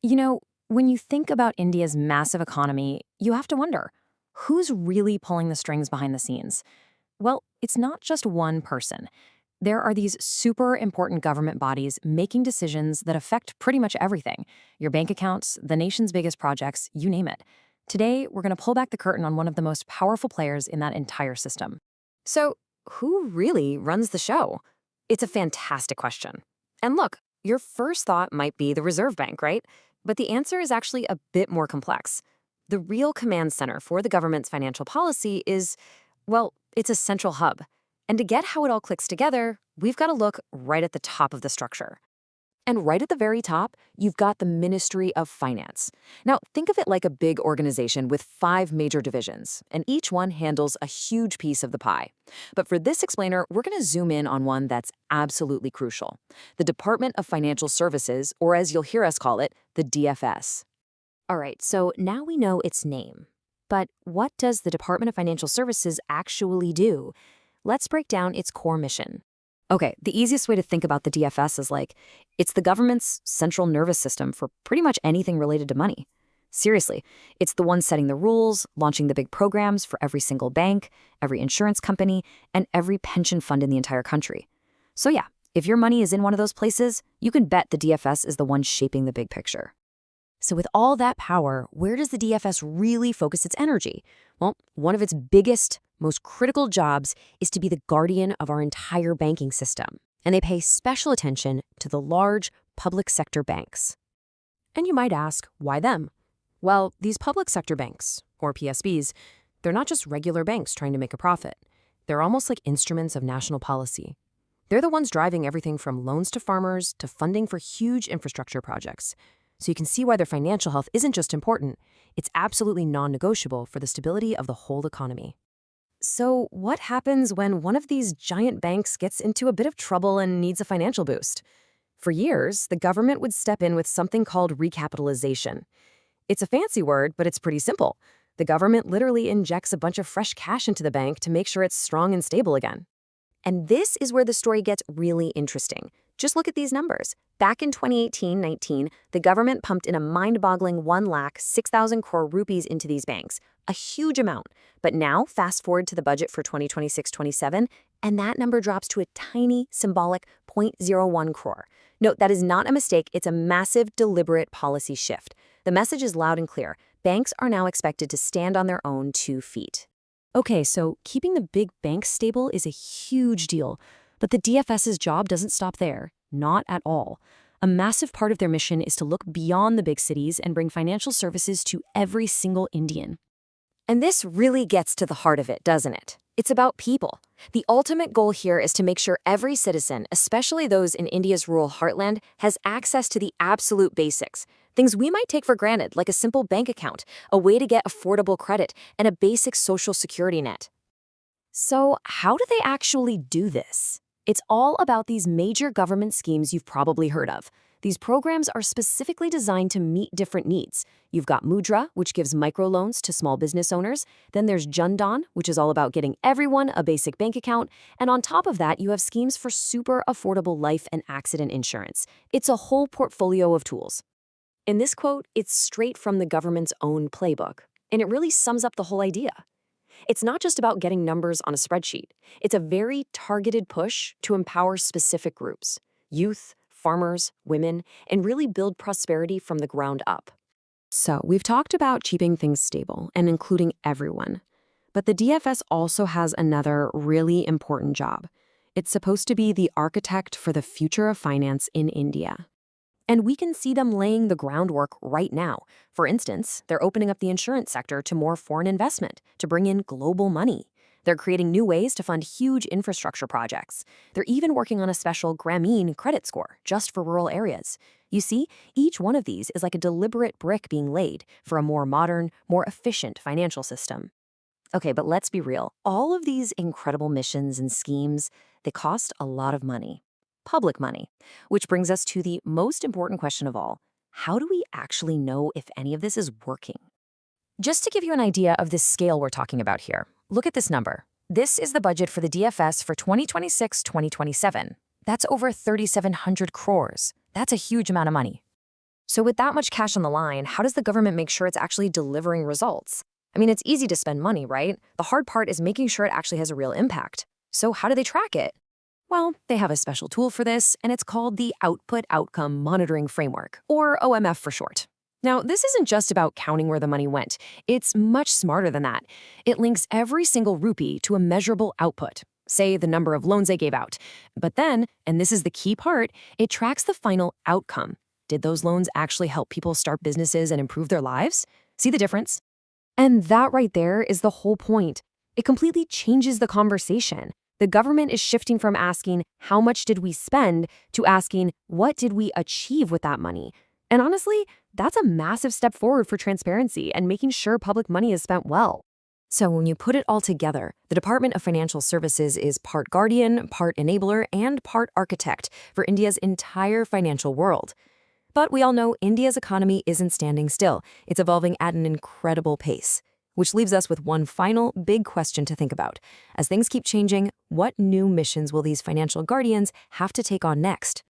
You know, when you think about India's massive economy, you have to wonder, who's really pulling the strings behind the scenes? Well, it's not just one person. There are these super important government bodies making decisions that affect pretty much everything: your bank accounts, the nation's biggest projects, you name it. Today, we're going to pull back the curtain on one of the most powerful players in that entire system. So, who really runs the show? It's a fantastic question. And look, your first thought might be the Reserve Bank, right? But the answer is actually a bit more complex. The real command center for the government's financial policy is, well, it's a central hub. And to get how it all clicks together, we've got to look right at the top of the structure. And right at the very top, you've got the Ministry of Finance. Now, think of it like a big organization with 5 major divisions, and each one handles a huge piece of the pie. But for this explainer, we're going to zoom in on one that's absolutely crucial: the Department of Financial Services, or as you'll hear us call it, the DFS. All right, so now we know its name. But what does the Department of Financial Services actually do? Let's break down its core mission. Okay, the easiest way to think about the DFS is like, it's the government's central nervous system for pretty much anything related to money. Seriously, it's the one setting the rules, launching the big programs for every single bank, every insurance company, and every pension fund in the entire country. So yeah, if your money is in one of those places, you can bet the DFS is the one shaping the big picture. So with all that power, where does the DFS really focus its energy? Well, one of its biggest, most critical jobs is to be the guardian of our entire banking system. And they pay special attention to the large public sector banks. And you might ask, why them? Well, these public sector banks, or PSBs, they're not just regular banks trying to make a profit. They're almost like instruments of national policy. They're the ones driving everything from loans to farmers to funding for huge infrastructure projects. So you can see why their financial health isn't just important, it's absolutely non-negotiable for the stability of the whole economy. So what happens when one of these giant banks gets into a bit of trouble and needs a financial boost? For years, the government would step in with something called recapitalization. It's a fancy word, but it's pretty simple. The government literally injects a bunch of fresh cash into the bank to make sure it's strong and stable again. And this is where the story gets really interesting. Just look at these numbers. Back in 2018-19, the government pumped in a mind-boggling 1,06,000 crore rupees into these banks, a huge amount. But now, fast forward to the budget for 2026-27, and that number drops to a tiny, symbolic zero point zero 0.01 crore. Note, that is not a mistake, it's a massive, deliberate policy shift. The message is loud and clear. Banks are now expected to stand on their own 2 feet. Okay, so keeping the big banks stable is a huge deal. But the DFS's job doesn't stop there. Not at all. A massive part of their mission is to look beyond the big cities and bring financial services to every single Indian. And this really gets to the heart of it, doesn't it? It's about people. The ultimate goal here is to make sure every citizen, especially those in India's rural heartland, has access to the absolute basics. Things we might take for granted, like a simple bank account, a way to get affordable credit, and a basic social security net. So, how do they actually do this? It's all about these major government schemes you've probably heard of. These programs are specifically designed to meet different needs. You've got Mudra, which gives microloans to small business owners. Then there's Jandan, which is all about getting everyone a basic bank account. And on top of that, you have schemes for super affordable life and accident insurance. It's a whole portfolio of tools. In this quote, it's straight from the government's own playbook. And it really sums up the whole idea. It's not just about getting numbers on a spreadsheet. It's a very targeted push to empower specific groups: youth, farmers, women, and really build prosperity from the ground up. So we've talked about keeping things stable and including everyone. But the DFS also has another really important job. It's supposed to be the architect for the future of finance in India. And we can see them laying the groundwork right now. For instance, they're opening up the insurance sector to more foreign investment, to bring in global money. They're creating new ways to fund huge infrastructure projects. They're even working on a special Grameen credit score just for rural areas. You see, each one of these is like a deliberate brick being laid for a more modern, more efficient financial system. Okay, but let's be real. All of these incredible missions and schemes, they cost a lot of money. Public money. Which brings us to the most important question of all. How do we actually know if any of this is working? Just to give you an idea of the scale we're talking about here, look at this number. This is the budget for the DFS for 2026-2027. That's over 3,700 crores. That's a huge amount of money. So with that much cash on the line, how does the government make sure it's actually delivering results? I mean, it's easy to spend money, right? The hard part is making sure it actually has a real impact. So how do they track it? Well, they have a special tool for this, and it's called the Output Outcome Monitoring Framework, or OMF for short. Now, this isn't just about counting where the money went. It's much smarter than that. It links every single rupee to a measurable output, say the number of loans they gave out. But then, and this is the key part, it tracks the final outcome. Did those loans actually help people start businesses and improve their lives? See the difference? And that right there is the whole point. It completely changes the conversation. The government is shifting from asking, how much did we spend, to asking, what did we achieve with that money? And honestly, that's a massive step forward for transparency and making sure public money is spent well. So when you put it all together, the Department of Financial Services is part guardian, part enabler, and part architect for India's entire financial world. But we all know India's economy isn't standing still. It's evolving at an incredible pace. Which leaves us with one final big question to think about. As things keep changing, what new missions will these financial guardians have to take on next?